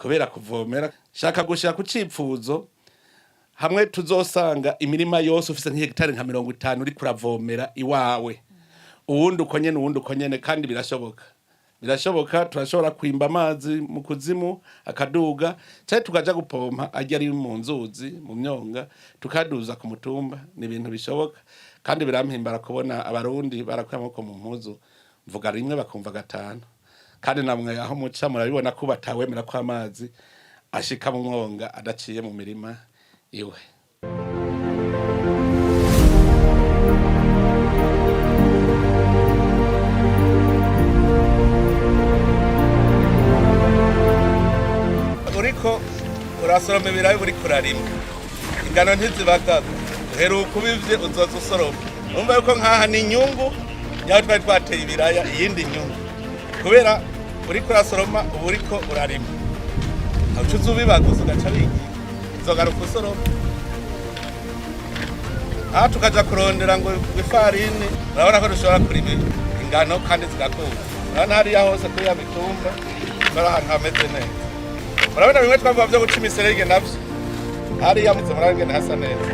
kubera kuvomera shaka gushaka ku cipfuzo hamwe tuzosanga imirima yose ufise nk'hegitari nka 50 uri kuravomera iwawe uwundi uko nyene kandi birashoboka turashobora kwimba amazi mu kuzimu akaduga cyane tukaja gupompa ajya ari mu nzuzi mu myonga tukaduza ku mutumba ni ibintu bishoboka kandi birampimbara kubona abarundi barakwamako mu mpuzu mvuga rimwe bakumva gatanu kandi namwe aho muca murabibona ko batawemera ko amazi ashika mu mwonga adaciye mu mirima iwe. Uriko urasoroma ibirayi buri kurarima ingano ntizibagaga uheruka ubivye uzoza usoroma umva yuko nkaha ni inyungu yaho twari twateye ibiraya iyindi nyungu kubera uriko urasoroma ubu uriko urarima aho uzubibaguza ugaca bigiye uzogaruka usoroma aha tukaja kurondera ngo ifarini urabona ko dushobora kurima ingano kandi zigakura urabona hariya hose kuri ya mitumba ari ahantu hameze neza urabona bimwe twavuga vyo guca imiserege navyo hariya muze murabona hasa neza.